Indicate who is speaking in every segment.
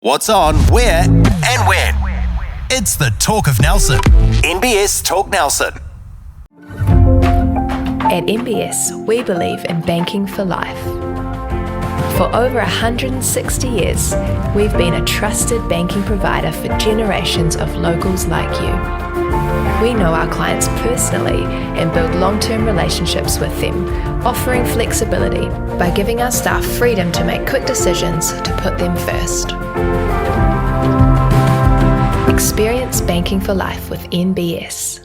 Speaker 1: What's on, where, and when. It's the Talk of Nelson. NBS Talk Nelson.
Speaker 2: At NBS, we believe in banking for life. For over 160 years, we've been a trusted banking provider for generations of locals like you. We know our clients personally and build long-term relationships with them, offering flexibility by giving our staff freedom to make quick decisions to put them first. Experience banking for life with NBS.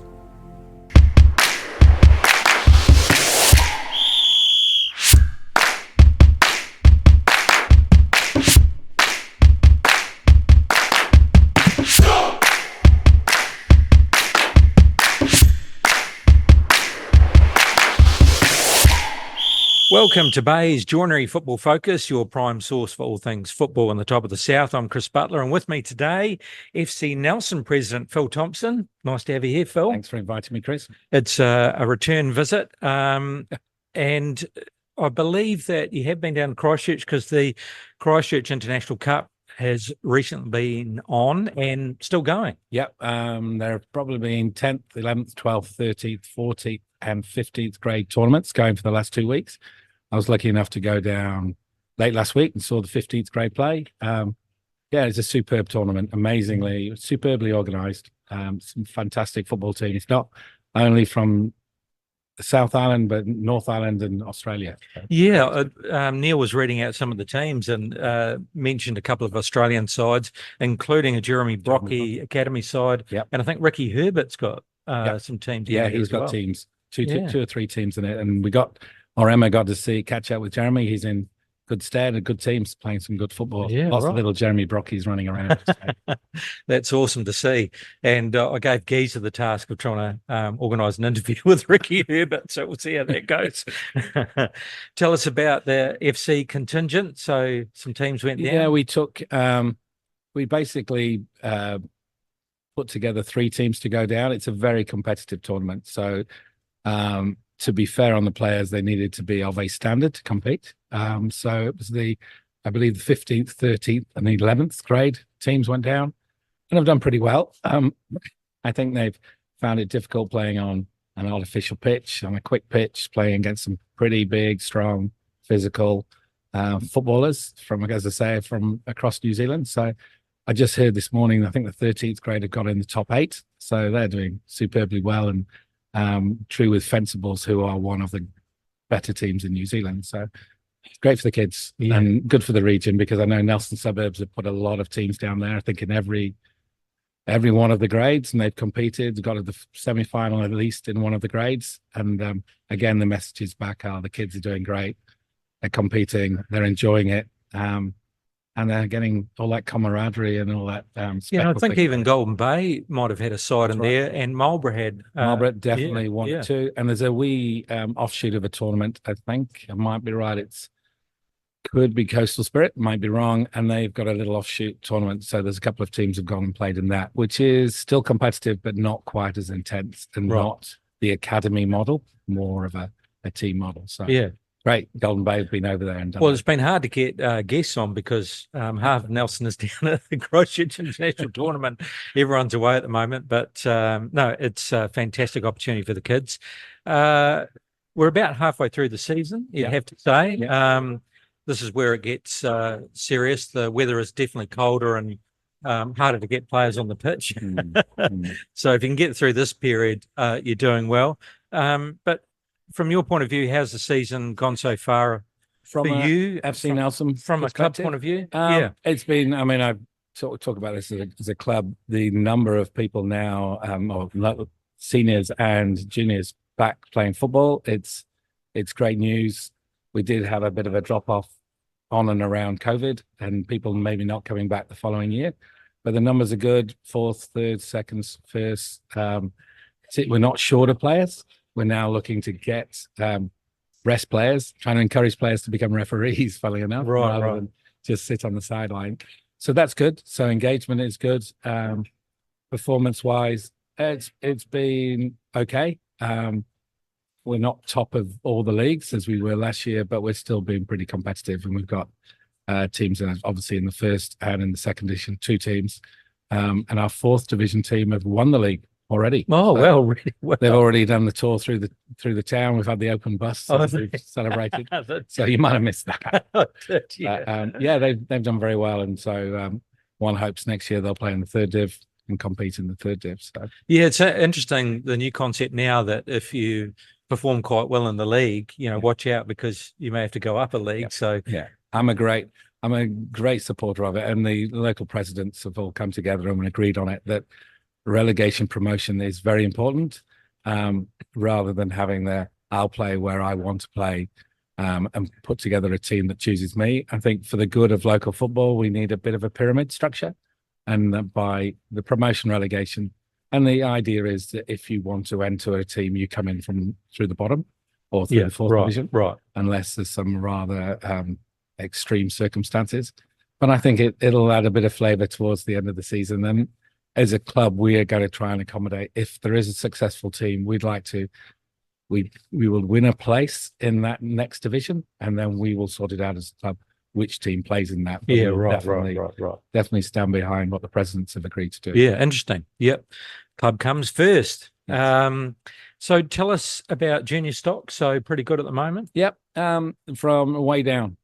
Speaker 3: Welcome to Bays Joinery Football Focus, your prime source for all things football in the top of the South. I'm Chris Butler, and with me today, FC Nelson President Phil Thomson. Nice to have you here, Phil.
Speaker 4: Thanks for inviting me, Chris.
Speaker 3: It's a return visit, and I believe that you have been down to Christchurch because the Christchurch International Cup has recently been on and still going.
Speaker 4: Yep, there have probably been 10th, 11th, 12th, 13th, 14th and 15th grade tournaments going for the last 2 weeks. I was lucky enough to go down late last week and saw the 15th grade play. Yeah, it's a superb tournament, superbly organised. Some fantastic football teams, not only from the South Island, but North Island and Australia.
Speaker 3: Yeah, Neil was reading out some of the teams and mentioned a couple of Australian sides, including a Jeremy Brocky Academy side.
Speaker 4: Yep.
Speaker 3: And I think Ricky Herbert's got some teams.
Speaker 4: Yeah, he's got teams, two or three teams in it. And Emma got to catch up with Jeremy. He's in good stead and good teams playing some good football.
Speaker 3: Yeah,
Speaker 4: Lots of little Jeremy Brockies running around.
Speaker 3: That's awesome to see. And I gave Geezer the task of trying to organise an interview with Ricky Herbert, so we'll see how that goes. Tell us about the FC contingent. So some teams went down.
Speaker 4: Yeah, we basically put together 3 teams to go down. It's a very competitive tournament. So to be fair on the players, they needed to be of a standard to compete. So it was I believe the 15th, 13th and the 11th grade teams went down and have done pretty well. I think they've found it difficult playing on an artificial pitch, on a quick pitch, playing against some pretty big, strong, physical footballers from across New Zealand. So I just heard this morning, I think the 13th grade have got in the top 8. So they're doing superbly well, and true with Fencibles, who are one of the better teams in New Zealand. So it's great for the kids and good for the region, because I know Nelson Suburbs have put a lot of teams down there, I think in every one of the grades, and they've competed, got to the semi-final at least in one of the grades. And again, the messages back are the kids are doing great. They're competing, they're enjoying it. And they're getting all that camaraderie and all that.
Speaker 3: I think even Golden Bay might have had a side in there, and Marlborough had.
Speaker 4: Marlborough definitely wanted to. And there's a wee offshoot of a tournament, I think. I might be right. Could be Coastal Spirit, might be wrong. And they've got a little offshoot tournament. So there's a couple of teams have gone and played in that, which is still competitive, but not quite as intense and not the academy model, more of a team model. So yeah. Great. Golden Bay have been over there and done.
Speaker 3: Well, it's been hard to get guests on because half of Nelson is down at the Christchurch International Tournament. Everyone's away at the moment, but no, it's a fantastic opportunity for the kids. We're about halfway through the season, you'd have to say. Yeah. This is where it gets serious. The weather is definitely colder and harder to get players on the pitch. So if you can get through this period, you're doing well. But from your point of view, how's the season gone so far for you?
Speaker 4: FC Nelson,
Speaker 3: from a club point of view?
Speaker 4: It's been, I talk about this as a club, the number of people now, or seniors and juniors back playing football. It's great news. We did have a bit of a drop off on and around COVID and people maybe not coming back the following year, but the numbers are good. 4th, 3rd, 2nd, 1st. We're not short of players. We're now looking to get rest players, trying to encourage players to become referees, funnily enough, rather than just sit on the sideline. So that's good. So engagement is good. Performance-wise, it's been okay. We're not top of all the leagues as we were last year, but we're still being pretty competitive, and we've got teams, and obviously in the first and in the second division, 2 teams. And our 4th division team have won the league already.
Speaker 3: Oh,
Speaker 4: So
Speaker 3: well, really well.
Speaker 4: they've already done the tour through the town. We've had the open bus that we've celebrated. So you might have missed that. Yeah, they've done very well, and so one hopes next year they'll play in the 3rd div and compete in the 3rd div. So
Speaker 3: yeah, it's interesting, the new concept now, that if you perform quite well in the league, watch out, because you may have to go up a league. So
Speaker 4: yeah, I'm a great supporter of it, and the local presidents have all come together and agreed on it that relegation promotion is very important, rather than having I'll play where I want to play, and put together a team that chooses me. I think for the good of local football, we need a bit of a pyramid structure, and by the promotion relegation. And the idea is that if you want to enter a team, you come in through the bottom or through the 4th division,
Speaker 3: right?
Speaker 4: Unless there's some rather extreme circumstances. But I think it'll add a bit of flavour towards the end of the season. And as a club, we are going to try and accommodate. If there is a successful team, we will win a place in that next division, and then we will sort it out as a club which team plays in that. But
Speaker 3: Right.
Speaker 4: Definitely stand behind what the presidents have agreed to do.
Speaker 3: Yeah, interesting. Yep. Club comes first.
Speaker 4: Yes.
Speaker 3: So tell us about junior stock. So pretty good at the moment.
Speaker 4: Yep. From way down,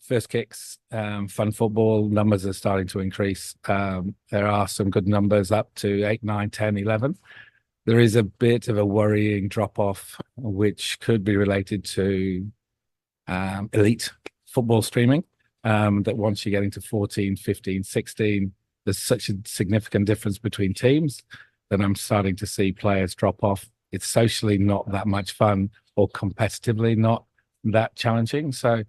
Speaker 4: first kicks, fun football numbers are starting to increase. There are some good numbers up to 8, 9, 10, 11. There is a bit of a worrying drop off, which could be related to elite football streaming, that once you get into 14, 15, 16, there's such a significant difference between teams that I'm starting to see players drop off. It's socially not that much fun, or competitively not that challenging. So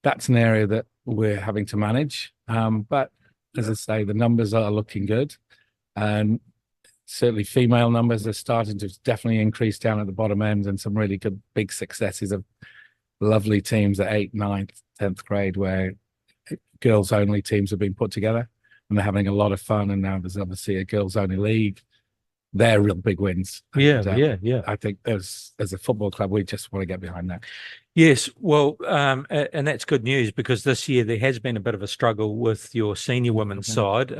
Speaker 4: that's an area that we're having to manage. But as I say, the numbers are looking good. And certainly female numbers are starting to definitely increase down at the bottom end, and some really good big successes of lovely teams at 8th, 9th, 10th grade, where girls only teams have been put together and they're having a lot of fun. And now there's obviously a girls only league. They're real big wins.
Speaker 3: Yeah.
Speaker 4: I think as a football club, we just want to get behind that.
Speaker 3: Yes, well, and that's good news, because this year there has been a bit of a struggle with your senior women's side.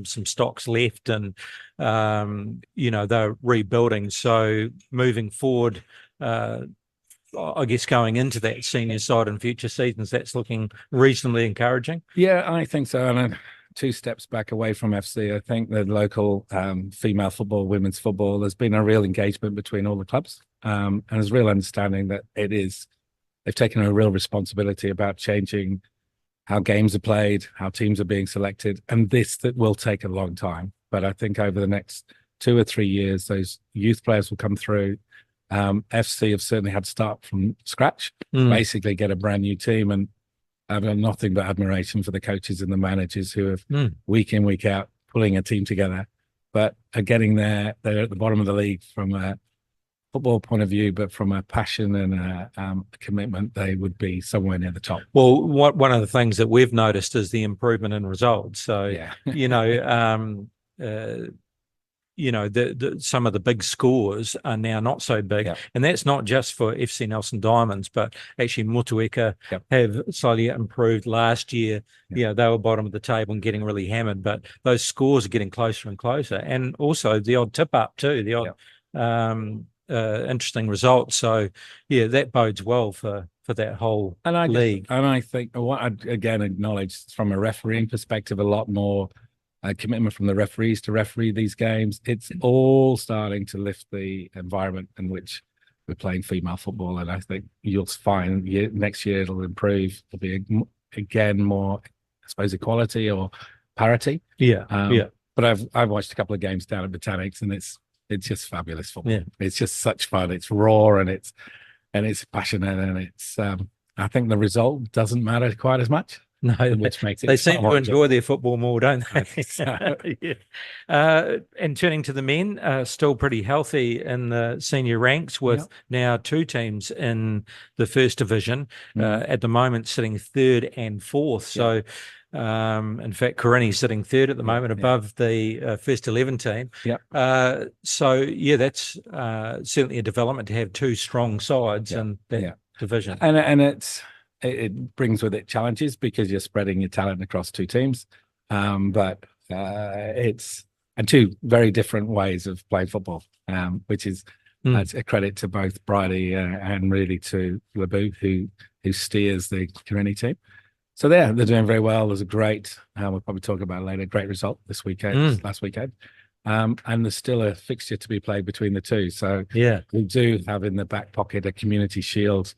Speaker 3: Some stocks left, and they're rebuilding. So moving forward, I guess going into that senior side in future seasons, that's looking reasonably encouraging.
Speaker 4: Yeah, I think so. And 2 steps back away from FC, I think the local female football, women's football, there's been a real engagement between all the clubs, and there's real understanding that they've taken a real responsibility about changing how games are played, how teams are being selected, and that will take a long time. But I think over the next 2 or 3 years, those youth players will come through. FC have certainly had to start from scratch, basically get a brand new team, and I've got nothing but admiration for the coaches and the managers who have week in, week out, pulling a team together, but are getting there. They're at the bottom of the league from a football point of view, but from a passion and a commitment, they would be somewhere near the top.
Speaker 3: Well, one of the things that we've noticed is the improvement in results. So,
Speaker 4: yeah.
Speaker 3: Some of the big scores are now not so big.
Speaker 4: Yep.
Speaker 3: And that's not just for FC Nelson Diamonds, but actually Motueka
Speaker 4: Yep.
Speaker 3: have slightly improved. Last year,
Speaker 4: Yep.
Speaker 3: they were bottom of the table and getting really hammered, but those scores are getting closer and closer. And also the odd tip up too, the odd interesting results. So, that bodes well for that whole league.
Speaker 4: And I think what I'd again acknowledge from a refereeing perspective, a lot more commitment from the referees to referee these games. It's all starting to lift the environment in which we're playing female football, and I think you'll find next year it'll improve. It'll be again more, I suppose, equality or parity. But I've watched a couple of games down at Botanics, and it's just fabulous football.
Speaker 3: Yeah.
Speaker 4: It's just such fun. It's raw and it's passionate, and it's I think the result doesn't matter quite as much.
Speaker 3: No,
Speaker 4: which makes it
Speaker 3: they seem to enjoy their football more, don't they?
Speaker 4: So.
Speaker 3: And turning to the men, still pretty healthy in the senior ranks, with now 2 teams in the first division, at the moment sitting 3rd and 4th. So, in fact, Corini's sitting 3rd at the moment, above the first 11 team. So, that's certainly a development to have 2 strong sides in that division.
Speaker 4: And it's it brings with it challenges because you're spreading your talent across two teams. But it's two very different ways of playing football, which is a credit to both Bridie and really to LeBou, who steers the Carinni team. So they're doing very well. There's a great, we'll probably talk about it later, great result this weekend, last weekend. And there's still a fixture to be played between the two. So we do have in the back pocket a Community Shield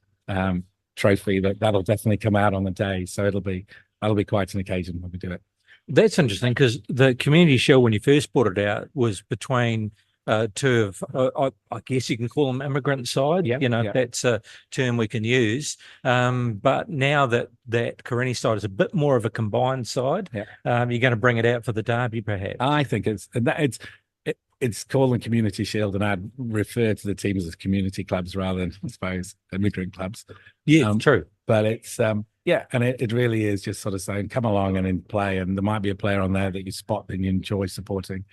Speaker 4: trophy that'll definitely come out on the day. So that'll be quite an occasion when we do it.
Speaker 3: That's interesting because the Community Shield, when you first brought it out, was between two of, I guess you can call them immigrant side. That's a term we can use. But now that Carinni side is a bit more of a combined side, you're going to bring it out for the derby, perhaps.
Speaker 4: I think it's called the Community Shield, and I'd refer to the teams as community clubs rather than, I suppose, immigrant clubs.
Speaker 3: Yeah, true.
Speaker 4: But it's and it really is just sort of saying, come along and play, and there might be a player on there that you spot and you enjoy supporting.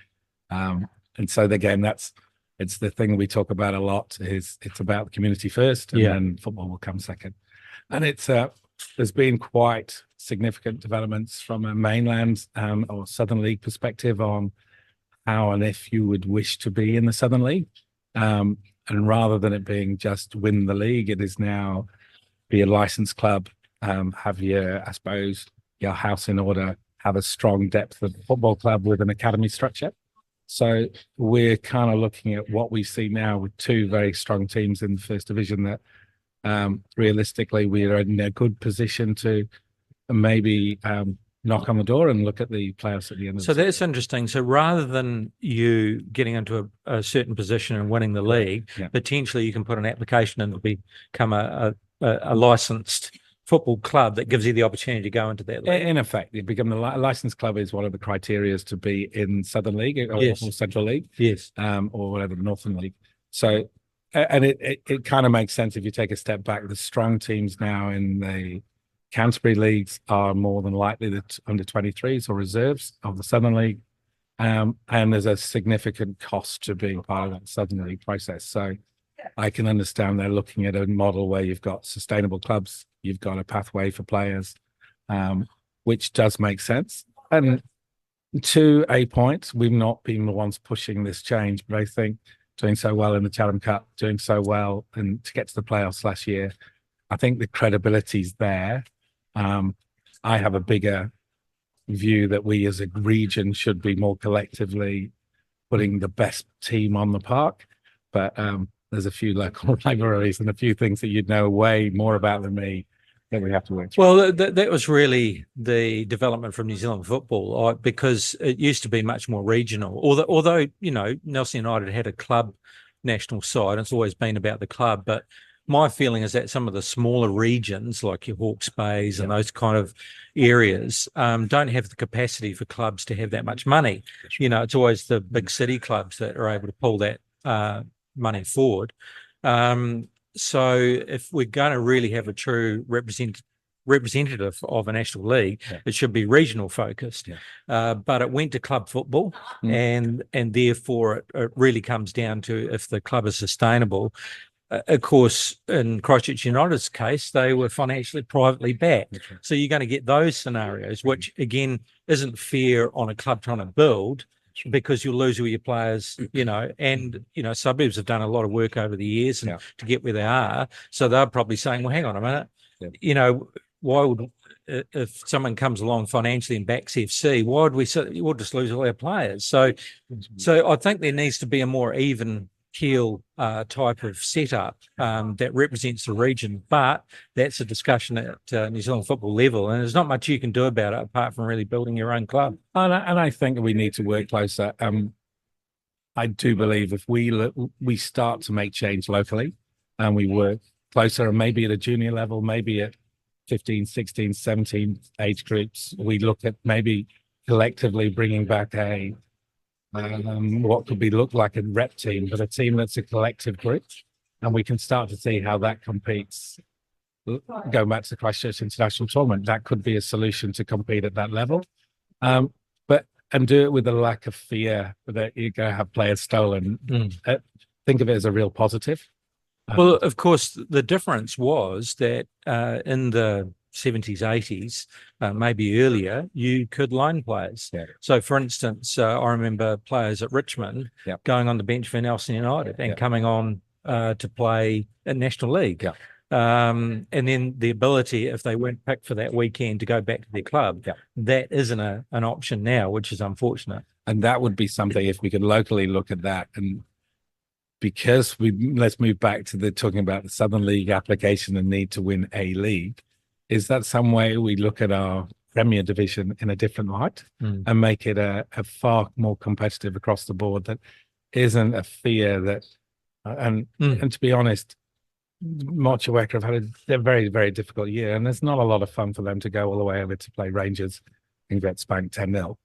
Speaker 4: And so again, it's the thing we talk about a lot. It's about the community first, and then football will come second. And there's been quite significant developments from a mainland or Southern League perspective on how and if you would wish to be in the Southern League. And rather than it being just win the league, it is now be a licensed club, have your house in order, have a strong depth of football club with an academy structure. So we're kind of looking at what we see now with two very strong teams in the first division that realistically we are in a good position to maybe knock on the door and look at the playoffs at the end of the season.
Speaker 3: That's interesting. So rather than you getting into a certain position and winning the league, potentially you can put an application in to become a licensed football club that gives you the opportunity to go into that league.
Speaker 4: In effect, you become the licensed club is one of the criteria to be in Southern League or Central League, or whatever, the Northern League. So, and it kind of makes sense if you take a step back. The strong teams now in the Canterbury leagues are more than likely the under 23s or reserves of the Southern League, and there's a significant cost to being part of that Southern League process. So I can understand they're looking at a model where you've got sustainable clubs, you've got a pathway for players, which does make sense. And to a point, we've not been the ones pushing this change, but I think doing so well in the Chatham Cup, doing so well and to get to the playoffs last year, I think the credibility's there. I have a bigger view that we as a region should be more collectively putting the best team on the park. But there's a few local rivalries and a few things that you'd know way more about than me that we have to work through.
Speaker 3: Well, that was really the development from New Zealand football, because it used to be much more regional. Although Nelson United had a club national side, and it's always been about the club. But my feeling is that some of the smaller regions, like your Hawke's Bays and those kind of areas, don't have the capacity for clubs to have that much money. It's always the big city clubs that are able to pull that money forward. So if we're going to really have a true representative of a national league, it should be regional focused. But it went to club football, and therefore it really comes down to if the club is sustainable. Of course, in Christchurch United's case, they were financially privately backed. So you're going to get those scenarios, which again isn't fair on a club trying to build, because you'll lose all your players, and Suburbs have done a lot of work over the years to get where they are. So they're probably saying, well, hang on a minute, why would, if someone comes along financially and backs FC, why would we'll just lose all our players? So I think there needs to be a more even keel type of setup that represents the region, but that's a discussion at New Zealand football level, and there's not much you can do about it apart from really building your own club.
Speaker 4: And I think we need to work closer. I do believe if we start to make change locally and we work closer, and maybe at a junior level, maybe at 15, 16, 17 age groups, we look at maybe collectively bringing back what could look like a rep team, but a team that's a collective group, and we can start to see how that competes. Going back to the Christchurch International Tournament, that could be a solution to compete at that level, and do it with a lack of fear that you're going to have players stolen. Think of it as a real positive,
Speaker 3: Well, of course, the difference was that in the 70s, 80s, maybe earlier, you could loan players.
Speaker 4: Yeah.
Speaker 3: So, for instance, I remember players at Richmond going on the bench for Nelson United and coming on to play in National League.
Speaker 4: Yeah.
Speaker 3: And then the ability, if they weren't picked for that weekend, to go back to their club.
Speaker 4: Yeah.
Speaker 3: That isn't an option now, which is unfortunate.
Speaker 4: And that would be something if we could locally look at that. And because let's move back to talking about the Southern League application and need to win a league. Is that some way we look at our Premier Division in a different light and make it a far more competitive across the board? That isn't a fear that, and to be honest, Motueka have had a very, very difficult year, and it's not a lot of fun for them to go all the way over to play Rangers and get spanked 10-0.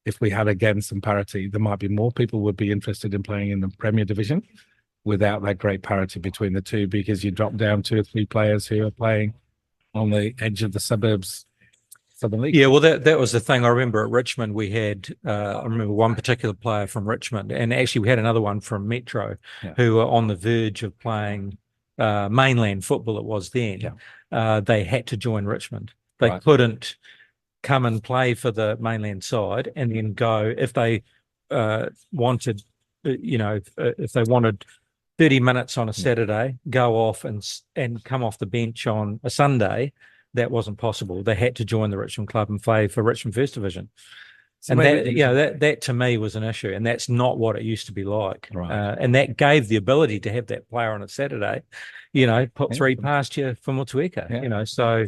Speaker 4: If we had again some parity, there might be more people would be interested in playing in the Premier Division without that great parity between the two, because you drop down 2 or 3 players who are playing on the edge of the suburbs, Southern League.
Speaker 3: Yeah, well, that was the thing. I remember at Richmond we had, I remember one particular player from Richmond, and actually we had another one from Metro who were on the verge of playing mainland football. It was then. They had to join Richmond. They couldn't come and play for the mainland side and then go, if they wanted, if they wanted 30 minutes on a Saturday, go off and come off the bench on a Sunday. That wasn't possible. They had to join the Richmond club and play for Richmond First Division. So and that to me was an issue, and that's not what it used to be like. And that gave the ability to have that player on a Saturday, put 3 past you for Motueka, so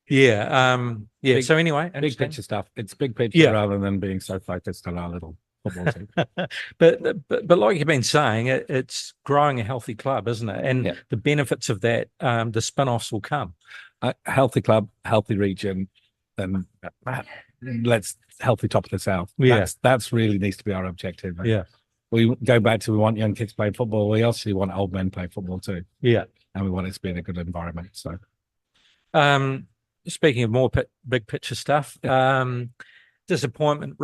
Speaker 3: big, so anyway,
Speaker 4: big picture stuff. It's big picture rather than being so focused on our little football team.
Speaker 3: but like you've been saying, it's growing a healthy club, isn't it? And the benefits of that, the spin-offs will come.
Speaker 4: A healthy club, healthy region, and let's healthy top of the south. That's really needs to be our objective. We go back to, we want young kids playing football. We also want old men playing football too. And we want it to be in a good environment. So
Speaker 3: speaking of more big picture stuff, disappointment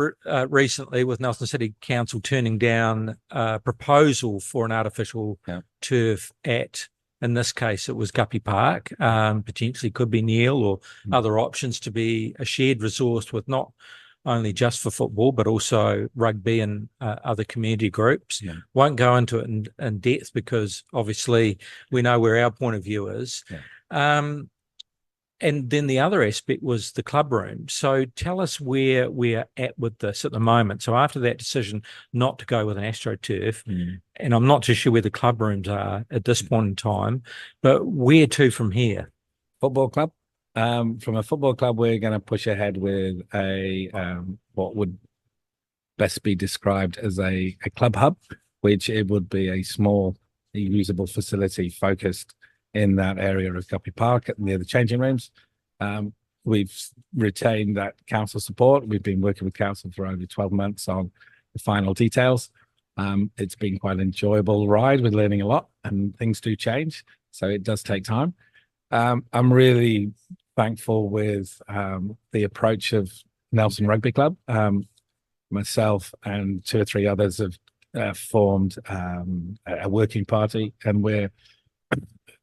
Speaker 3: recently with Nelson City Council turning down a proposal for an artificial turf at, in this case, it was Guppy Park, potentially could be Neil or other options to be a shared resource with not only just for football, but also rugby and other community groups. Won't go into it in depth because obviously we know where our point of view is. And then the other aspect was the club room. So tell us where we're at with this at the moment. So after that decision not to go with an AstroTurf, and I'm not too sure where the club rooms are at this point in time, but where to from here?
Speaker 4: Football club. From a football club, we're going to push ahead with a what would best be described as a club hub, which it would be a small usable facility focused in that area of Guppy Park near the changing rooms. We've retained that council support. We've been working with council for over 12 months on the final details. It's been quite an enjoyable ride. We're learning a lot and things do change. So it does take time. I'm really thankful with the approach of Nelson Rugby Club. Myself and 2 or 3 others have formed a working party, and we're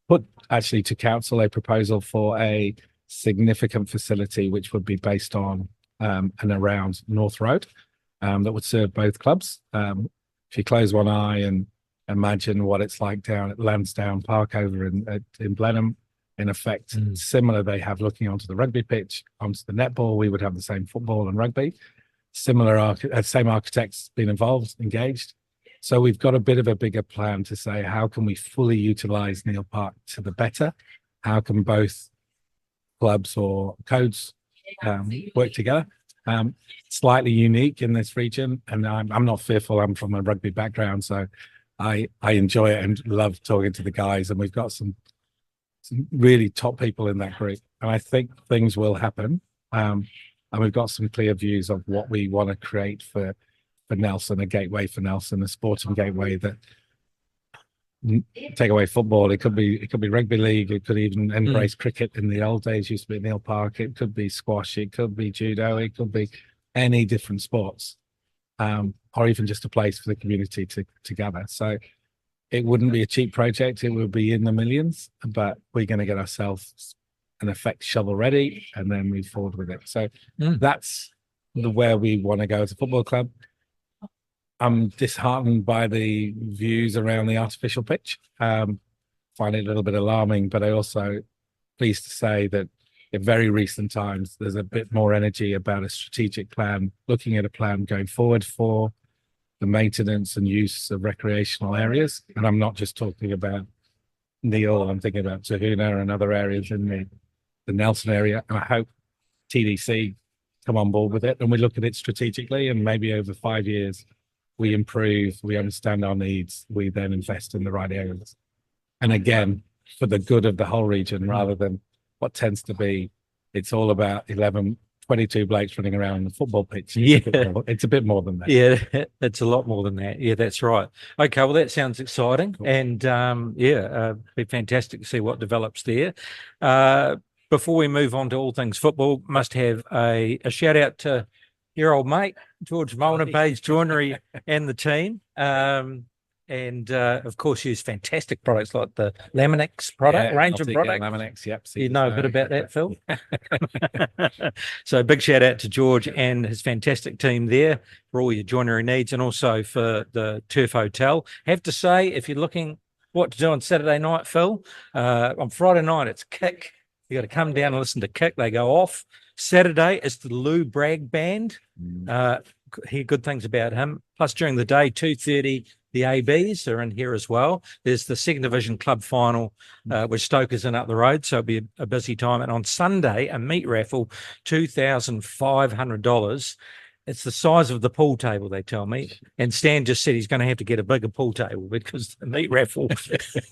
Speaker 4: put actually to council a proposal for a significant facility which would be based on and around North Road that would serve both clubs. If you close one eye and imagine what it's like down at Lansdowne Park over in Blenheim, in effect, similar they have looking onto the rugby pitch, onto the netball, we would have the same football and rugby. Similar, same architects been involved, engaged. So we've got a bit of a bigger plan to say, how can we fully utilize Neil Park to the better? How can both clubs or codes work together? Slightly unique in this region, and I'm not fearful. I'm from a rugby background, so I enjoy it and love talking to the guys, and we've got some really top people in that group, and I think things will happen. And we've got some clear views of what we want to create for Nelson, a gateway for Nelson, a sporting gateway that take away football. It could be rugby league. It could even embrace cricket in the old days. Used to be at Neil Park. It could be squash. It could be judo. It could be any different sports, or even just a place for the community to gather. So it wouldn't be a cheap project. It would be in the millions, but we're going to get ourselves an effect shovel ready and then move forward with it. So that's where we want to go as a football club. I'm disheartened by the views around the artificial pitch. Find it a little bit alarming, but I also pleased to say that in very recent times, there's a bit more energy about a strategic plan, looking at a plan going forward for the maintenance and use of recreational areas. And I'm not just talking about Neil, I'm thinking about Tahuna and other areas in the Nelson area. And I hope TDC come on board with it and we look at it strategically, and maybe over 5 years, we improve, we understand our needs, we then invest in the right areas. And again, for the good of the whole region, rather than what tends to be, it's all about 22 blokes running around the football pitch. It's a bit more than that.
Speaker 3: Yeah, it's a lot more than that. Yeah, that's right. Okay, well, that sounds exciting. Cool. And be fantastic to see what develops there. Before we move on to all things football, must have a shout out to your old mate, George Molnar, Bays Joinery and the team. And of course, use fantastic products like the Laminex range of products.
Speaker 4: Laminex, yep.
Speaker 3: You know a bit about that, Phil. So big shout out to George and his fantastic team there for all your joinery needs, and also for the Turf Hotel. Have to say, if you're looking what to do on Saturday night, Phil, on Friday night it's Kick. You got to come down and listen to Kick. They go off. Saturday it's the Lou Bragg Band. Hear good things about him. Plus during the day, 2:30. The ABs are in here as well. There's the second division club final, with Stokers in up the road. So it'll be a busy time. And on Sunday, a meat raffle, $2,500. It's the size of the pool table, they tell me. And Stan just said he's going to have to get a bigger pool table because the meat raffle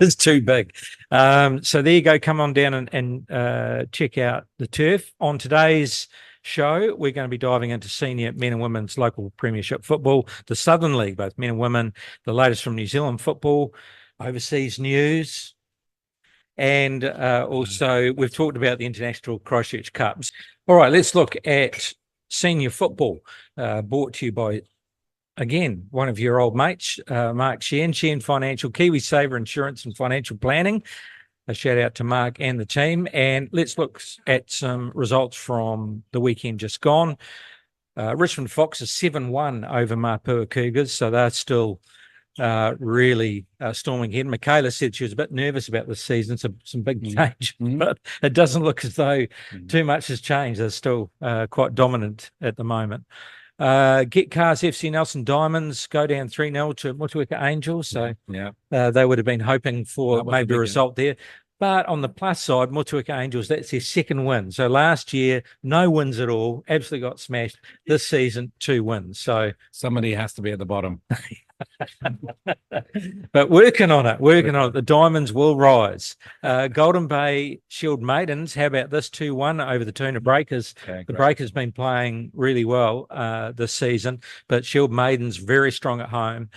Speaker 3: is too big. So there you go. Come on down and check out the turf. On today's show, we're going to be diving into senior men and women's local premiership football, the Southern League, both men and women, the latest from New Zealand football, overseas news, and also we've talked about the International Christchurch Cups. All right, let's look at senior football, brought to you by, again, one of your old mates, Mark Sheehan Financial, KiwiSaver Insurance and Financial Planning. A shout out to Mark and the team. And let's look at some results from the weekend just gone. Richmond Foxes 7-1 over Mapua Cougars, so they're still really storming ahead. Michaela said she was a bit nervous about this season, so some big change, but it doesn't look as though too much has changed. They're still quite dominant at the moment. Get Cars FC Nelson Diamonds go down 3-0 to Motueka Angels. So they would have been hoping for maybe a result there. But on the plus side, Motueka Angels, that's their second win. So last year, no wins at all, absolutely got smashed. This season, 2 wins. So
Speaker 4: somebody has to be at the bottom.
Speaker 3: But working on it. The Diamonds will rise. Golden Bay Shield Maidens, how about this 2-1 over the Tuna Breakers? The Breakers been playing really well this season, but Shield Maidens very strong at home.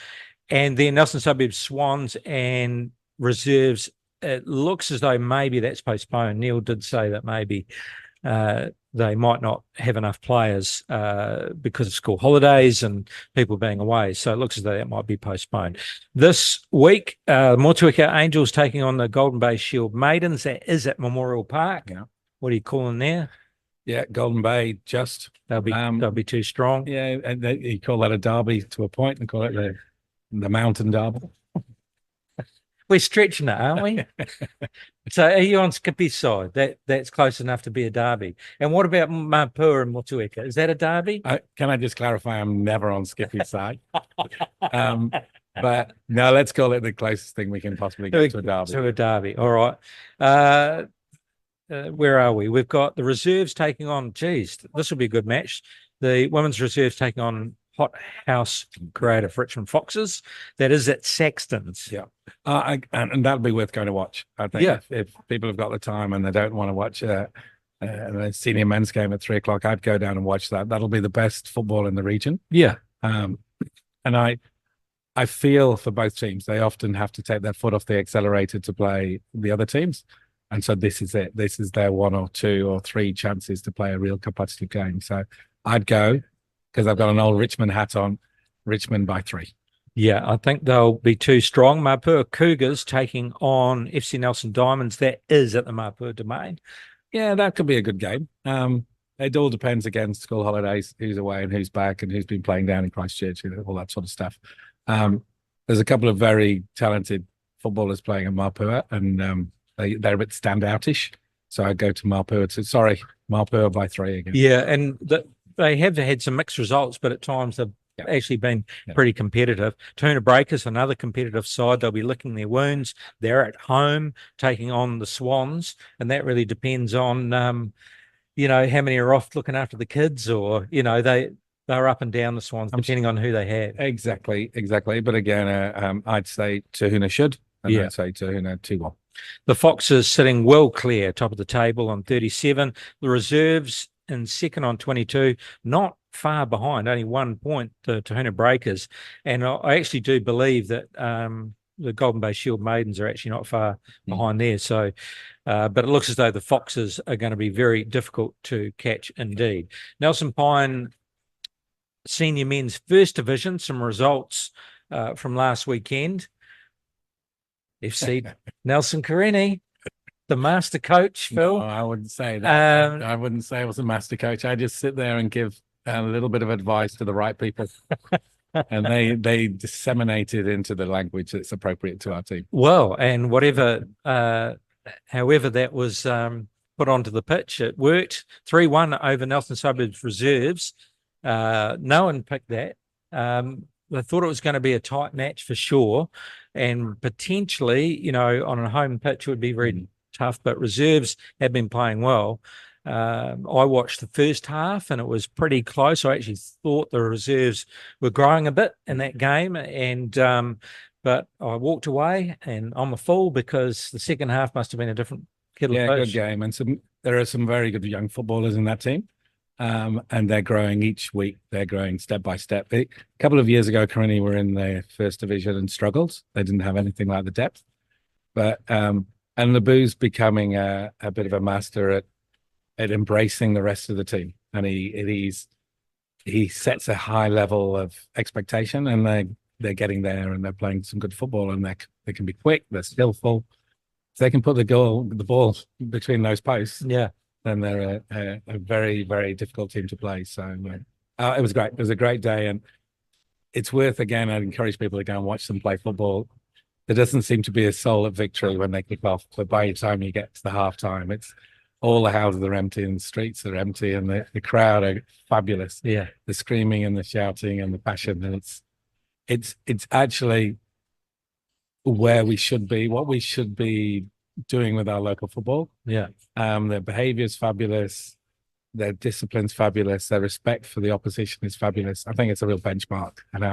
Speaker 3: And then Nelson Suburbs Swans and Reserves, it looks as though maybe that's postponed. Neil did say that maybe they might not have enough players because of school holidays and people being away. So it looks as though that might be postponed. This week, Motueka Angels taking on the Golden Bay Shield Maidens. That is at Memorial Park. Yeah. What are you calling there?
Speaker 4: Yeah, Golden Bay, just.
Speaker 3: They'll be too strong.
Speaker 4: Yeah, and you call that a derby to a point and call it the Mountain Derby.
Speaker 3: We're stretching it, aren't we? So are you on Skippy's side? That's close enough to be a derby. And what about Mapua and Motueka? Is that a derby?
Speaker 4: Can I just clarify? I'm never on Skippy's side. But no, let's call it the closest thing we can possibly get to a derby.
Speaker 3: To a derby. All right. Where are we? We've got the reserves taking on, this will be a good match. The women's reserves taking on Hot House Creative Richmond Foxes. That is at Saxton's.
Speaker 4: Yeah. And that'll be worth going to watch. I think if people have got the time and they don't want to watch a senior men's game at 3:00, I'd go down and watch that. That'll be the best football in the region.
Speaker 3: Yeah.
Speaker 4: And I feel for both teams, they often have to take their foot off the accelerator to play the other teams. And so this is it. This is their 1 or 2 or 3 chances to play a real competitive game. So I'd go, because I've got an old Richmond hat on, Richmond by 3.
Speaker 3: Yeah, I think they'll be too strong. Mapua Cougars taking on FC Nelson Diamonds. That is at the Mapua Domain.
Speaker 4: Yeah, that could be a good game. It all depends again, school holidays, who's away and who's back and who's been playing down in Christchurch, all that sort of stuff. There's a couple of very talented footballers playing in Mapua, and they're a bit standoutish. So I go to Mapua Mapua by 3 again.
Speaker 3: Yeah, and they have had some mixed results, but at times they've actually been pretty competitive. Tuna Breakers, another competitive side. They'll be licking their wounds. They're at home taking on the Swans, and that really depends on, how many are off looking after the kids, or, they're up and down the Swans, depending on who they have.
Speaker 4: Exactly. But again, I'd say Tahuna should, and I'd say Tahuna 2-1.
Speaker 3: The Foxes sitting well clear, top of the table on 37. The Reserves in second on 22, not far behind, only 1 point to Tahuna Breakers. And I actually do believe that the Golden Bay Shield Maidens are actually not far behind there. So, but it looks as though the Foxes are going to be very difficult to catch indeed. Nelson Pine Senior Men's First Division, some results from last weekend. FC Nelson Karini, the master coach, Phil.
Speaker 4: No, I wouldn't say that. I wouldn't say I was a master coach. I just sit there and give a little bit of advice to the right people. And they disseminate it into the language that's appropriate to our team.
Speaker 3: Well, and however that was put onto the pitch, it worked. 3-1 over Nelson Suburbs Reserves. No one picked that. They thought it was going to be a tight match for sure, and potentially, on a home pitch would be very tough, but Reserves have been playing well. I watched the first half and it was pretty close. I actually thought the Reserves were growing a bit in that game, and but I walked away and I'm a fool because the second half must have been a different kettle of fish.
Speaker 4: Good game, and there are some very good young footballers in that team. And they're growing each week. They're growing step by step. A couple of years ago, Karini were in their first division and struggled. They didn't have anything like the depth. But and Labu's becoming a bit of a master at embracing the rest of the team. And he sets a high level of expectation, and they're getting there, and they're playing some good football, and they can be quick. They're skillful. If they can put the ball between those posts.
Speaker 3: Yeah.
Speaker 4: Then they're a very, very difficult team to play. So it was great. It was a great day. And it's worth, again, I'd encourage people to go and watch them play football. There doesn't seem to be a soul of victory when they kick off. But by the time you get to the halftime, it's all the houses are empty and the streets are empty, and the crowd are fabulous.
Speaker 3: Yeah.
Speaker 4: The screaming and the shouting and the passion. And it's actually where we should be, what we should be doing with our local football.
Speaker 3: Yeah.
Speaker 4: Their behavior is fabulous. Their discipline's fabulous. Their respect for the opposition is fabulous. I think it's a real benchmark. And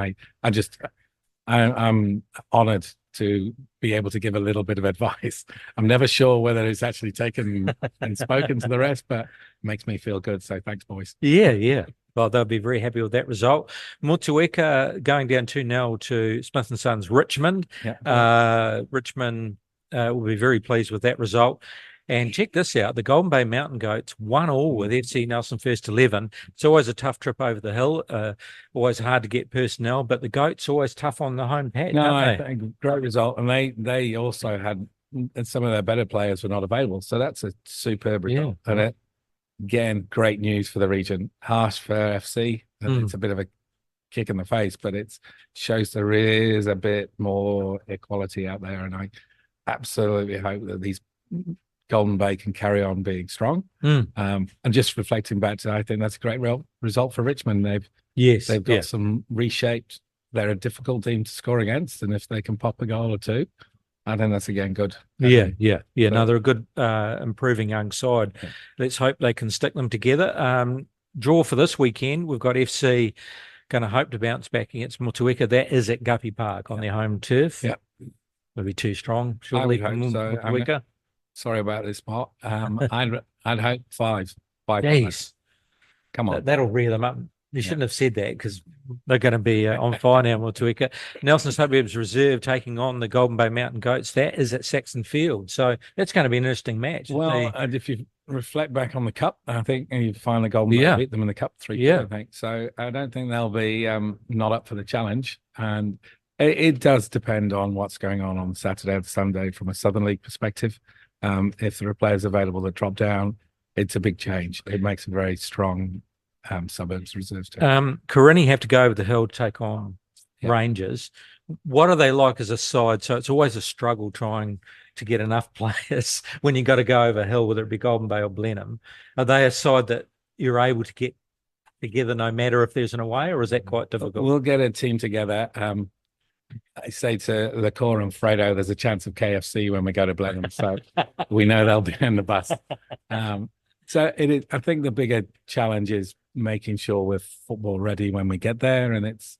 Speaker 4: I'm honored to be able to give a little bit of advice. I'm never sure whether it's actually taken and spoken to the rest, but it makes me feel good. So thanks, boys.
Speaker 3: Yeah. Well, they'll be very happy with that result. Motueka going down 2-0 to Smith & Sons Richmond.
Speaker 4: Yeah.
Speaker 3: Richmond will be very pleased with that result. And check this out, the Golden Bay Mountain Goats 1-1 with FC Nelson First 11. It's always a tough trip over the hill, always hard to get personnel, but the Goats always tough on the home patch.
Speaker 4: No, I think great result. And they also had some of their better players were not available. So that's a superb result.
Speaker 3: Yeah.
Speaker 4: And again, great news for the region. Harsh for FC. It's a bit of a kick in the face, but it shows there is a bit more equality out there. And I absolutely hope that these Golden Bay can carry on being strong. And just reflecting back to, I think that's a great result for Richmond. They've got some reshaped. They're a difficult team to score against, and if they can pop a goal or two, I think that's again good.
Speaker 3: Yeah. No, they're a good improving young side. Yeah. Let's hope they can stick them together. Draw for this weekend. We've got FC going to hope to bounce back against Motueka. That is at Guppy Park on their home turf. Yeah. Will be too strong, surely.
Speaker 4: So. Sorry about this, Mark. I'd hope 5.
Speaker 3: Jeez.
Speaker 4: Come on.
Speaker 3: That'll rear them up. You shouldn't have said that, because they're going to be on fire now, Motueka. Nelson Suburbs Reserve taking on the Golden Bay Mountain Goats. That is at Saxon Field. So that's going to be an interesting match.
Speaker 4: Well, and if you reflect back on the Cup, I think you find the Golden Bay beat them in the Cup 3-2, I think. So I don't think they'll be not up for the challenge. And It does depend on what's going on Saturday or Sunday from a Southern League perspective. If there are players available that drop down, it's a big change. It makes a very strong suburbs reserves team.
Speaker 3: Carini have to go over the hill to take on
Speaker 4: Yeah.
Speaker 3: Rangers. What are they like as a side? So it's always a struggle trying to get enough players when you got to go over hill, whether it be Golden Bay or Blenheim. Are they a side that you're able to get together no matter if there's an away, or is that quite difficult?
Speaker 4: We'll get a team together. I say to the core and Fredo, there's a chance of KFC when we go to Blenheim, so we know they'll be in the bus. So it is. I think the bigger challenge is making sure we're football ready when we get there, and it's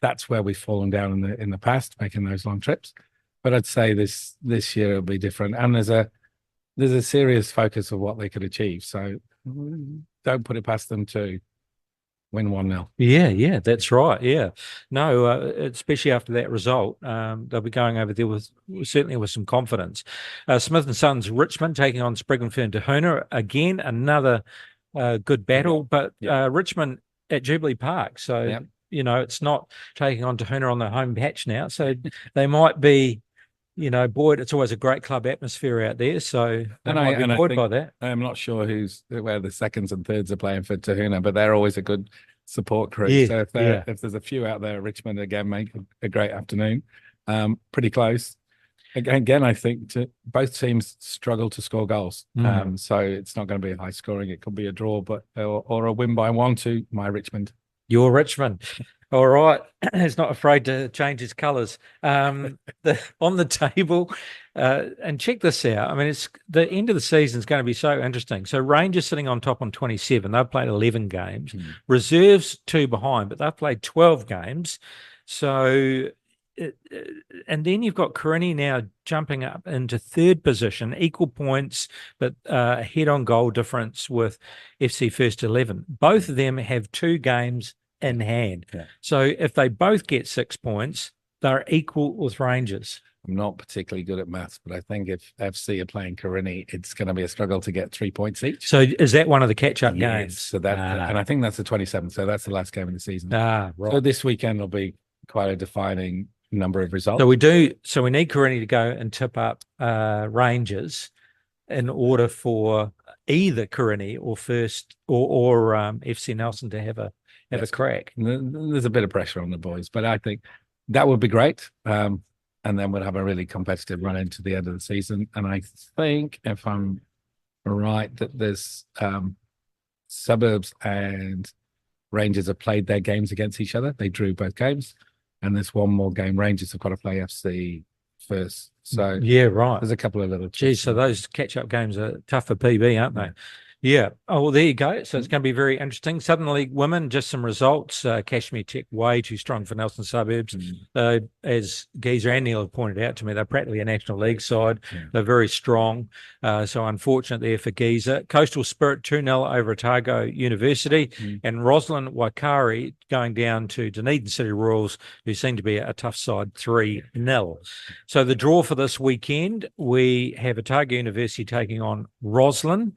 Speaker 4: that's where we've fallen down in the past, making those long trips. But I'd say this year it'll be different, and there's a serious focus of what they could achieve. So don't put it past them to win 1-0.
Speaker 3: Yeah, that's right. Yeah, no, especially after that result, they'll be going over there with some confidence. Smith and Sons Richmond taking on Spriggan and Tahuna again, another good battle, but Richmond at Jubilee Park, so it's not taking on Tahuna on the home patch now, so they might be. Boyd, it's always a great club atmosphere out there, so they might be buoyed by that.
Speaker 4: I'm not sure where the seconds and thirds are playing for Tahuna, but they're always a good support crew.
Speaker 3: Yeah,
Speaker 4: so if there's a few out there, Richmond again make a great afternoon. Pretty close. Again, I think both teams struggle to score goals, so it's not going to be high scoring. It could be a draw, or a win by 1-2. My Richmond.
Speaker 3: Your Richmond. All right. He's not afraid to change his colours. On the table, and check this out. I mean, it's the end of the season is going to be so interesting. So Rangers sitting on top on 27. They've played 11 games. Reserves 2 behind, but they've played 12 games. So, and then you've got Carini now jumping up into 3rd position, equal points, but head on goal difference with FC First 11. Both of them have 2 games in hand. So if they both get 6 points, they're equal with Rangers.
Speaker 4: I'm not particularly good at maths, but I think if FC are playing Carini, it's going to be a struggle to get 3 points each.
Speaker 3: So is that one of the catch-up games?
Speaker 4: So and I think that's the 27th. So that's the last game of the season.
Speaker 3: Right.
Speaker 4: So this weekend will be quite a defining number of results.
Speaker 3: So we need Carini to go and tip up Rangers in order for either Carini or First or FC Nelson to have a crack.
Speaker 4: There's a bit of pressure on the boys, but I think that would be great. And then we'll have a really competitive run into the end of the season. And I think, if I'm right, that there's Suburbs and Rangers have played their games against each other. They drew both games. And there's one more game. Rangers have got to play FC First. So there's a couple of little.
Speaker 3: Geez, so those catch-up games are tough for PB, aren't they? Yeah. Oh, well, there you go. So it's going to be very interesting. Southern League women, just some results. Kashmir Tech way too strong for Nelson Suburbs. As Geezer and Neil have pointed out to me, they're practically a National League side. They're very strong. So unfortunate there for Geezer. Coastal Spirit 2-0 over Otago University. And Roslyn Waikari going down to Dunedin City Royals, who seem to be a tough side, 3-0. So the draw for this weekend, we have Otago University taking on Roslyn.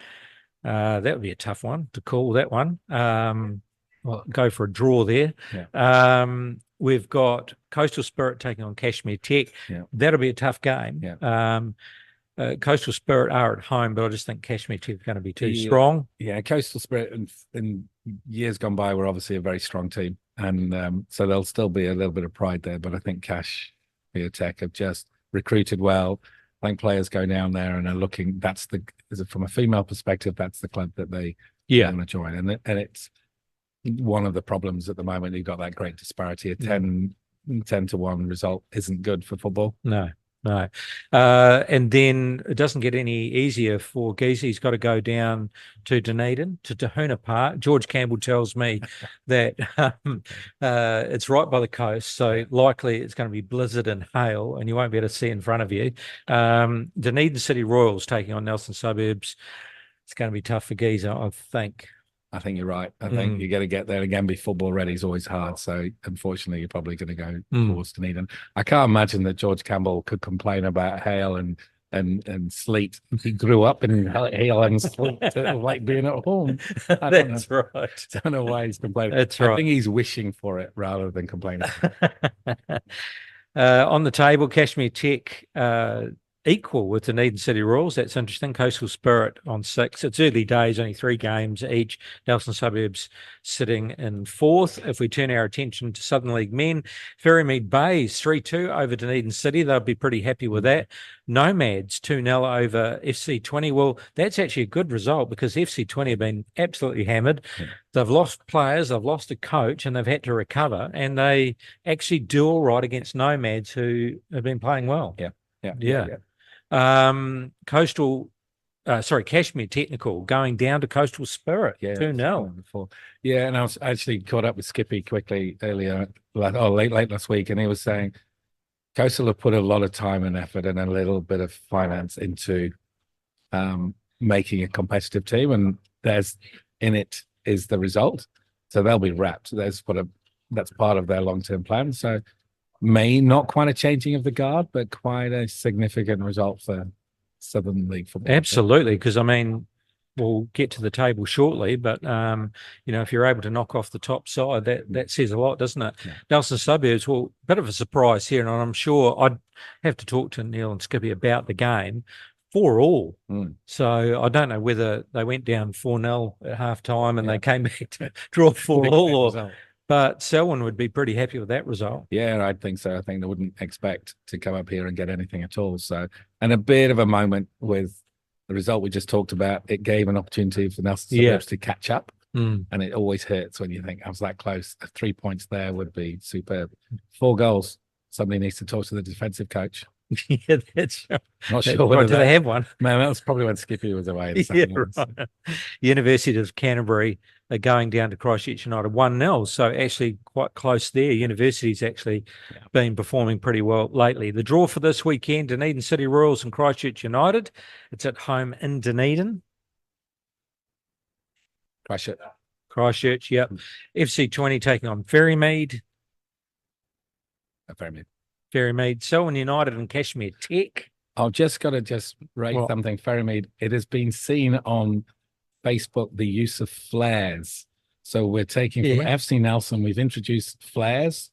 Speaker 3: That would be a tough one to call, that one. Well, go for a draw there. We've got Coastal Spirit taking on Kashmir Tech. That'll be a tough game. Coastal Spirit are at home, but I just think Kashmir Tech are going to be too strong.
Speaker 4: Coastal Spirit in years gone by were obviously a very strong team, and so there'll still be a little bit of pride there. But I think Kashmir Tech have just recruited well. I think players go down there and are looking. From a female perspective, that's the club that they want to join, and it's one of the problems at the moment. You've got that great disparity. A 10-1 result isn't good for football.
Speaker 3: No. And then it doesn't get any easier for Geese. He's got to go down to Dunedin, to Tahuna Park. George Campbell tells me that it's right by the coast, so likely it's going to be blizzard and hail, and you won't be able to see in front of you. Dunedin City Royals taking on Nelson Suburbs. It's going to be tough for Geese, I think.
Speaker 4: I think you're right. I think you got to get there again. Be football ready is always hard. So unfortunately, you're probably going to go towards Dunedin. I can't imagine that George Campbell could complain about hail and and sleet. He grew up in hail and sleet, like being at home. I don't
Speaker 3: That's
Speaker 4: know.
Speaker 3: right.
Speaker 4: Don't know why he's complaining.
Speaker 3: That's
Speaker 4: I
Speaker 3: right.
Speaker 4: think he's wishing for it rather than complaining.
Speaker 3: On the table, Kashmir Tech equal with Dunedin City Royals. That's interesting. Coastal Spirit on 6. It's early days, only 3 games each. Nelson Suburbs sitting in 4th. If we turn our attention to Southern League men, Ferrymead Bays 3-2 over Dunedin City. They'll be pretty happy with that. Nomads 2-0 over FC20. Well, that's actually a good result because FC20 have been absolutely hammered.
Speaker 4: Yeah.
Speaker 3: They've lost players, they've lost a coach, and they've had to recover. And they actually do all right against Nomads, who have been playing well.
Speaker 4: Yeah.
Speaker 3: Kashmir Technical going down to Coastal Spirit. 2-0.
Speaker 4: Yeah, and I was actually caught up with Skippy quickly late last week, and he was saying Coastal have put a lot of time and effort and a little bit of finance into making a competitive team, and there's in it is the result. So they'll be wrapped. That's part of their long-term plan. So not quite a changing of the guard, but quite a significant result for Southern League football.
Speaker 3: Absolutely, because I mean, we'll get to the table shortly, but if you're able to knock off the top side, that says a lot, doesn't it?
Speaker 4: Yeah.
Speaker 3: Nelson Suburbs, well, bit of a surprise here, and I'm sure I'd have to talk to Neil and Skippy about the game. 4-4. So I don't know whether they went down 4-0 at half time and they came back to draw 4-4, but Selwyn would be pretty happy with that result.
Speaker 4: Yeah, I think so. I think they wouldn't expect to come up here and get anything at all. So, and a bit of a moment with the result we just talked about, it gave an opportunity for Nelson Suburbs to catch up. And it always hurts when you think I was that close. 3 points there would be superb. 4 goals. Somebody needs to talk to the defensive coach.
Speaker 3: Yeah, that's right.
Speaker 4: Not sure whether
Speaker 3: do they have one.
Speaker 4: Man, that was probably when Skippy was away.
Speaker 3: Right. University of Canterbury are going down to Christchurch United 1-0. So actually quite close there. University's actually been performing pretty well lately. The draw for this weekend, Dunedin City Royals and Christchurch United. It's at home in Dunedin. Christchurch, yep. FC20 taking on Ferrymead. Ferrymead, Selwyn United and Kashmir Tech.
Speaker 4: I've just got to raise something. Ferrymead, it has been seen on Facebook, the use of flares. So we're taking from FC Nelson, we've introduced flares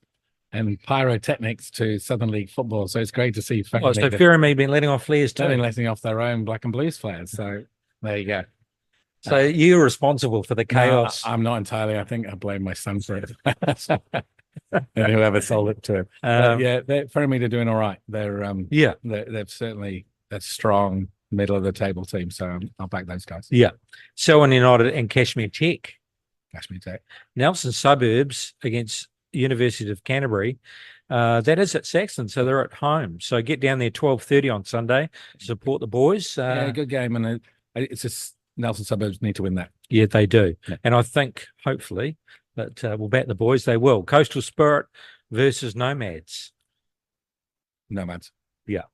Speaker 4: and pyrotechnics to Southern League football. So it's great to see
Speaker 3: Ferrymead. So Ferrymead been letting off flares too.
Speaker 4: They've been letting off their own black and blues flares. So there you go.
Speaker 3: So you're responsible for the chaos.
Speaker 4: No, I'm not entirely. I think I blame my son for it. And whoever sold it to him. Ferrymead are doing all right. They're certainly a strong middle of the table team. So I'll back those guys.
Speaker 3: Yeah. Selwyn United and Kashmir Tech.
Speaker 4: Tech.
Speaker 3: Nelson Suburbs against University of Canterbury. That is at Saxton, so they're at home. So get down there 12:30 on Sunday. Support the boys.
Speaker 4: Good game, and it's just Nelson Suburbs need to win that.
Speaker 3: Yeah, they do. Yeah. And I think hopefully that we'll back the boys. They will. Coastal Spirit versus Nomads.
Speaker 4: Nomads.
Speaker 3: Yeah.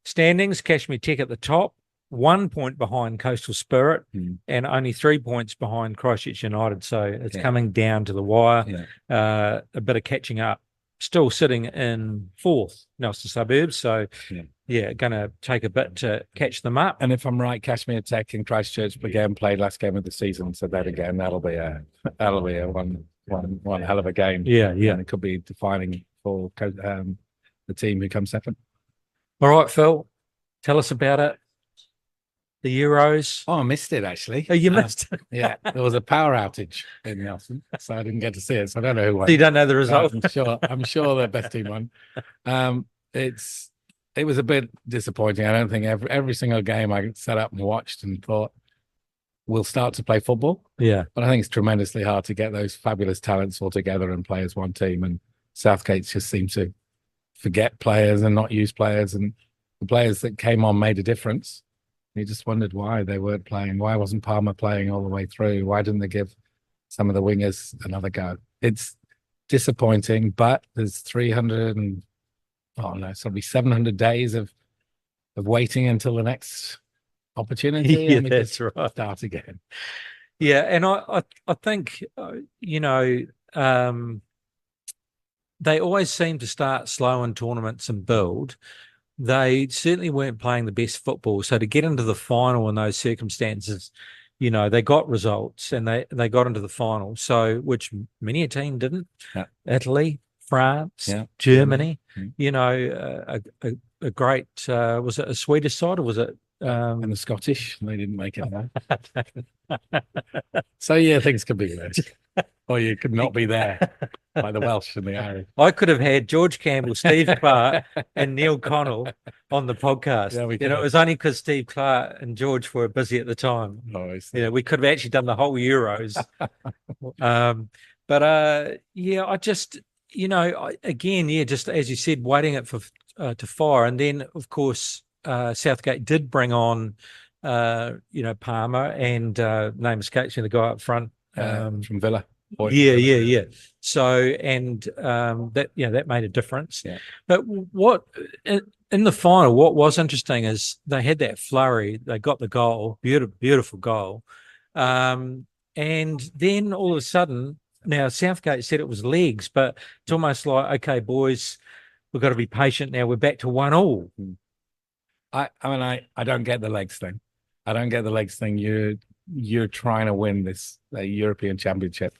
Speaker 3: Standings, Kashmir Tech at the top, 1 point behind Coastal Spirit and only 3 points behind Christchurch United. So it's coming down to the wire. A bit of catching up. Still sitting in 4th, Nelson Suburbs. So, going to take a bit to catch them up.
Speaker 4: And if I'm right, Kashmir Tech and Christchurch again played last game of the season. So that again, that'll be a one hell of a game.
Speaker 3: Yeah.
Speaker 4: And it could be defining for the team who comes second.
Speaker 3: All right, Phil, tell us about it. The Euros.
Speaker 4: Oh, I missed it actually.
Speaker 3: Oh, you missed it?
Speaker 4: Yeah, there was a power outage in Nelson, so I didn't get to see it. So I don't know who won.
Speaker 3: So you don't know the result?
Speaker 4: I'm sure the best team won. It was a bit disappointing. I don't think every single game I sat up and watched and thought we'll start to play football.
Speaker 3: Yeah,
Speaker 4: but I think it's tremendously hard to get those fabulous talents all together and play as one team. And Southgate just seemed to forget players and not use players, and the players that came on made a difference. You just wondered why they weren't playing. Why wasn't Palmer playing all the way through? Why didn't they give some of the wingers another go? It's disappointing, but there's 700 days of waiting until the next opportunity.
Speaker 3: Yeah, that's right.
Speaker 4: Start again.
Speaker 3: Yeah, and I think, they always seem to start slow in tournaments and build. they certainly weren't playing the best football. So to get into the final in those circumstances, they got results and they got into the final. So which many a team didn't.
Speaker 4: Yeah.
Speaker 3: Italy, France,
Speaker 4: Yeah.
Speaker 3: Germany.
Speaker 4: Mm-hmm.
Speaker 3: A great. Was it a Swedish side or was it?
Speaker 4: And the Scottish, they didn't make it. So yeah, things could be worse, or you could not be there, like the Welsh and the Irish.
Speaker 3: I could have had George Campbell, Steve Clark, and Neil Connell on the podcast.
Speaker 4: Yeah,
Speaker 3: it was only because Steve Clark and George were busy at the time.
Speaker 4: Oh,
Speaker 3: We could have actually done the whole Euros. I just, just as you said, waiting it for to fire, and then of course Southgate did bring on, Palmer and name escapes me, the guy up front
Speaker 4: from Villa.
Speaker 3: Yeah. So, and that made a difference.
Speaker 4: Yeah.
Speaker 3: But what in the final, what was interesting is they had that flurry. They got the goal, beautiful goal, and then all of a sudden, now Southgate said it was legs, but it's almost like, okay, boys, we've got to be patient now. We're back to 1-1.
Speaker 4: I don't get the legs thing. I don't get the legs thing. You're trying to win this European Championship,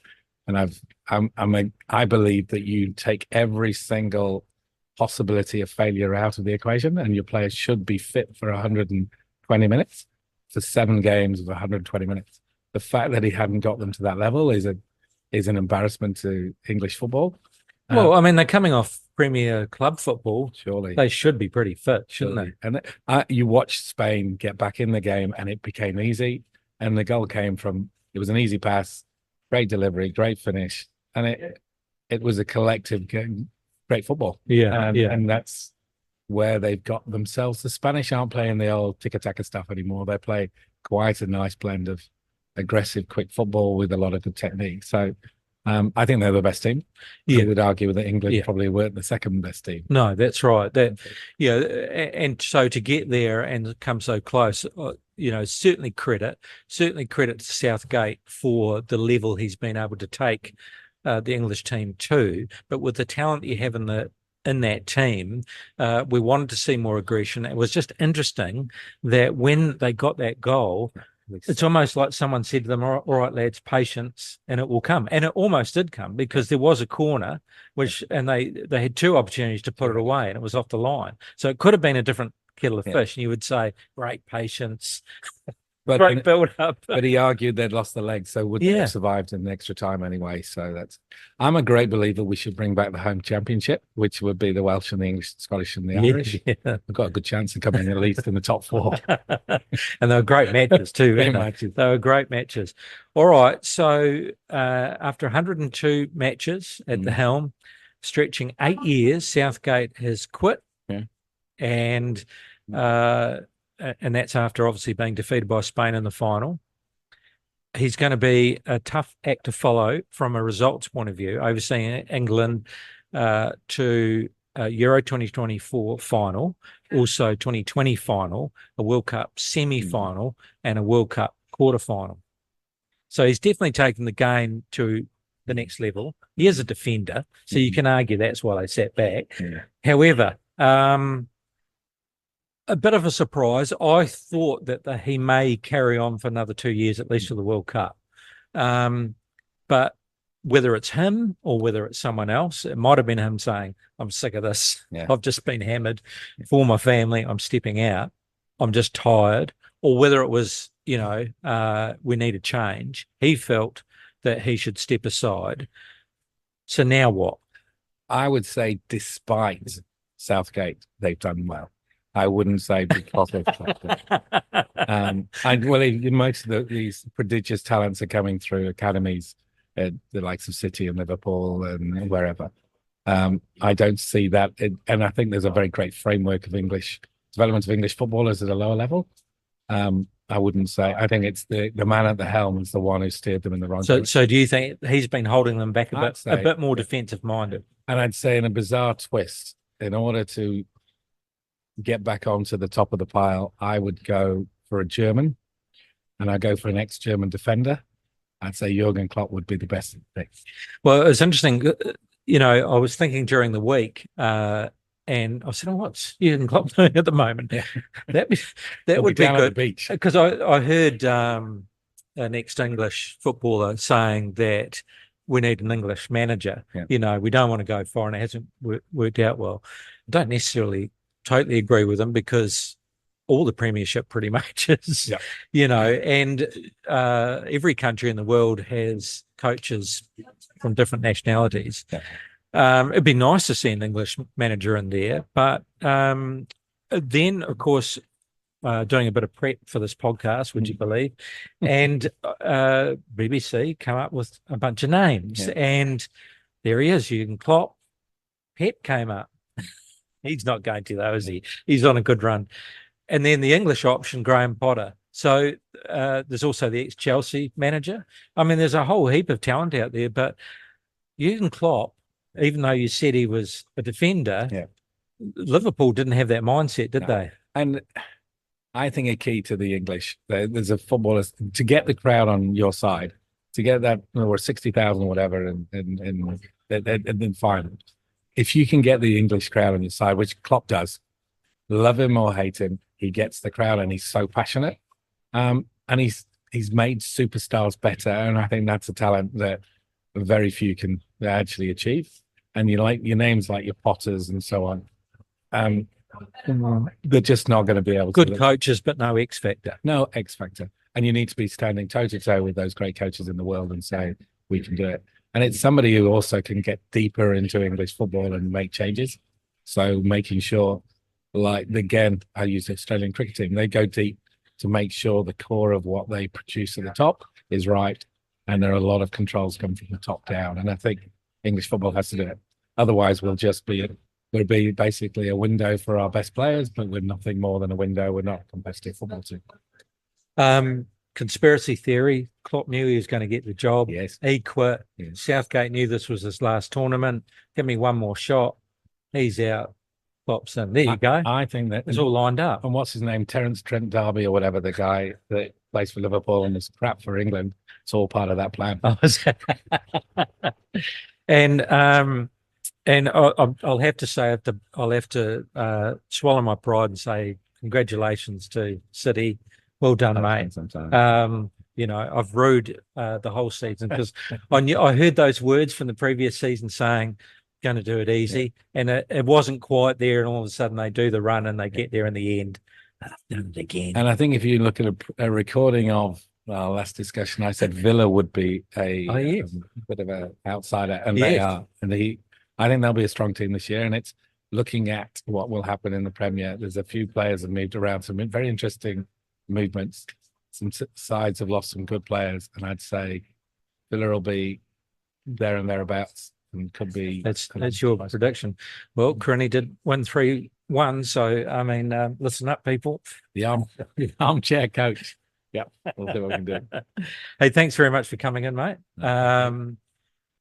Speaker 4: and I believe that you take every single possibility of failure out of the equation, and your players should be fit for 120 minutes for 7 games of 120 minutes. The fact that he hadn't got them to that level is an embarrassment to English football.
Speaker 3: Well, I mean, they're coming off Premier Club football.
Speaker 4: Surely
Speaker 3: they should be pretty fit, shouldn't they?
Speaker 4: And you watched Spain get back in the game, and it became easy. And the goal came from, it was an easy pass, great delivery, great finish, and it was a collective game, great football. And that's where they've got themselves. The Spanish aren't playing the old tiki-taka stuff anymore. They play quite a nice blend of aggressive, quick football with a lot of good technique. So I think they're the best team. I would argue that England probably weren't the second best team.
Speaker 3: No, that's right. And so to get there and come so close, certainly credit to Southgate for the level he's been able to take the English team to. But with the talent you have in that team, we wanted to see more aggression. It was just interesting that when they got that goal, it's almost like someone said to them, all right, lads, patience, and it will come. And it almost did come, because there was a corner, and they had 2 opportunities to put it away, and it was off the line. So it could have been a different kettle of fish, and you would say, great patience, great build up.
Speaker 4: But he argued they'd lost the leg, so would have survived in extra time anyway. So I'm a great believer we should bring back the home championship, which would be the Welsh and the English, Scottish and the Irish. We've got a good chance of coming at least in the top 4.
Speaker 3: And they were great matches too. They were great matches. All right, so after 102 matches at the helm, stretching 8 years, Southgate has quit. And that's after obviously being defeated by Spain in the final. He's going to be a tough act to follow from a results point of view, overseeing England to Euro 2024 final, also 2020 final, a World Cup semi-final, and a World Cup quarter-final. So he's definitely taken the game to the next level. He is a defender, so you can argue that's why they sat back. However, a bit of a surprise. I thought that he may carry on for another 2 years, at least for the World Cup. But whether it's him or whether it's someone else, it might have been him saying, I'm sick of this. I've just been hammered for my family. I'm stepping out. I'm just tired. Or whether it was, we need a change. He felt that he should step aside. So now what? I
Speaker 4: would say despite Southgate, they've done well. I wouldn't say because of most of these prodigious talents are coming through academies at the likes of City and Liverpool and wherever. I don't see that, and I think there's a very great framework of development of English footballers at a lower level. I wouldn't say. I think it's the man at the helm is the one who steered them in the wrong direction.
Speaker 3: So do you think he's been holding them back a bit more defensive minded?
Speaker 4: And I'd say in a bizarre twist, in order to get back onto the top of the pile, I would go for a German, and I go for an ex-German defender. I'd say Jurgen Klopp would be the best pick.
Speaker 3: Well, it's interesting. I was thinking during the week, And I said, "Oh, what's Jurgen Klopp doing at the moment?"
Speaker 4: Yeah.
Speaker 3: that
Speaker 4: He'll
Speaker 3: would be
Speaker 4: down at the
Speaker 3: good,
Speaker 4: beach.
Speaker 3: because I heard an ex-English footballer saying that we need an English manager.
Speaker 4: Yeah.
Speaker 3: We don't want to go foreign. It hasn't worked out well. I don't necessarily totally agree with him, because all the premiership pretty much is, and every country in the world has coaches from different nationalities.
Speaker 4: Yeah.
Speaker 3: It'd be nice to see an English manager in there, but then, of course, doing a bit of prep for this podcast, would you believe, and BBC come up with a bunch of names, and there he is, Jurgen Klopp. Pep came up. He's not going to, though, is he? He's on a good run. And then the English option, Graham Potter. So there's also the ex-Chelsea manager. I mean, there's a whole heap of talent out there, but Jurgen Klopp, even though you said he was a defender, Liverpool didn't have that mindset, did they?
Speaker 4: And I think a key to the English, there's a footballer, to get the crowd on your side, to get that, or 60,000 or whatever, and then fine. If you can get the English crowd on your side, which Klopp does, love him or hate him, he gets the crowd, and he's so passionate. And he's made superstars better, and I think that's a talent that very few can actually achieve. And your names like your Potters and so on, they're just not going to be able to.
Speaker 3: Good coaches, but no X factor.
Speaker 4: No X factor. And you need to be standing toe to toe with those great coaches in the world and say, we can do it. And it's somebody who also can get deeper into English football and make changes. So making sure, like, again, I use the Australian cricket team, they go deep to make sure the core of what they produce at the top is right. And there are a lot of controls come from the top down. And I think English football has to do it. Otherwise, we'll be basically a window for our best players, but we're nothing more than a window. We're not a competitive football team.
Speaker 3: Conspiracy theory, Klopp knew he was going to get the job.
Speaker 4: Yes.
Speaker 3: He quit.
Speaker 4: Yes.
Speaker 3: Southgate knew this was his last tournament. Give me one more shot. He's out. Klopp's in. There you go.
Speaker 4: I think that
Speaker 3: it's all lined up.
Speaker 4: And what's his name? Terence Trent D'Arby or whatever, the guy that plays for Liverpool and is crap for England. It's all part of that plan.
Speaker 3: And I'll have to say, I'll have to swallow my pride and say congratulations to City. Well done, mate. I've rooed the whole season, because I heard those words from the previous season saying, going to do it easy, and it wasn't quite there, and all of a sudden they do the run and they get there in the end. They've done it again.
Speaker 4: And I think if you look at a recording of our last discussion, I said Villa would be a bit of an outsider, and they are. And I think they'll be a strong team this year, and it's looking at what will happen in the Premier. There's a few players have moved around, some very interesting movements. Some sides have lost some good players, and I'd say Villa will be there and thereabouts, and could be.
Speaker 3: That's your prediction. Well, Crinny did win 3-1, so I mean, listen up, people.
Speaker 4: The armchair coach. Yep, we'll see what we can do.
Speaker 3: Hey, thanks very much for coming in, mate.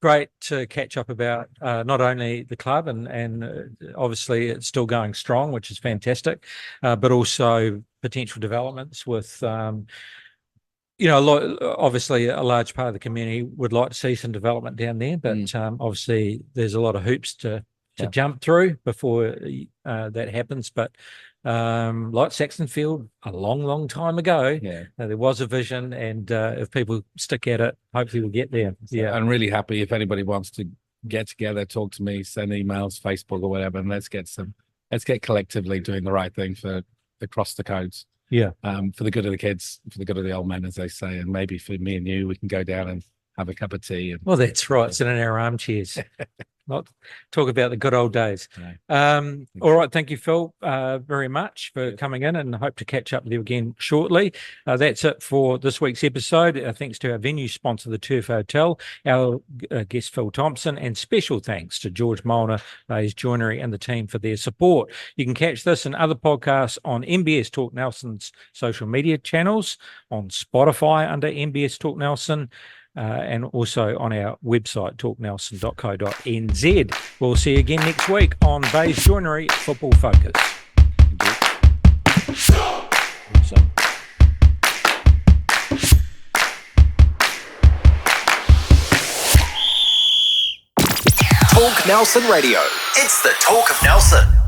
Speaker 3: Great to catch up about not only the club and obviously it's still going strong, which is fantastic, but also potential developments with, obviously a large part of the community would like to see some development down there, but obviously there's a lot of hoops to jump through before that happens. But like Saxonfield, a long time ago, there was a vision, and if people stick at it, hopefully we'll get there. Yeah,
Speaker 4: I'm really happy if anybody wants to get together, talk to me, send emails, Facebook or whatever, and let's get collectively doing the right thing for across the codes.
Speaker 3: Yeah,
Speaker 4: for the good of the kids, for the good of the old men, as they say, and maybe for me and you, we can go down and have a cup of tea.
Speaker 3: Well, that's right. Sit in our armchairs. Not talk about the good old days. No. All right. Thank you, Phil, very much for coming in, and hope to catch up with you again shortly. That's it for this week's episode. Thanks to our venue sponsor, the Turf Hotel, our guest, Phil Thomson, and special thanks to George Molnar, Bays Joinery, and the team for their support. You can catch this and other podcasts on MBS Talk Nelson's social media channels, on Spotify under MBS Talk Nelson, and also on our website, talknelson.co.nz. We'll see you again next week on Bays Joinery Football Focus.
Speaker 1: Talk Nelson Radio. It's the Talk of Nelson.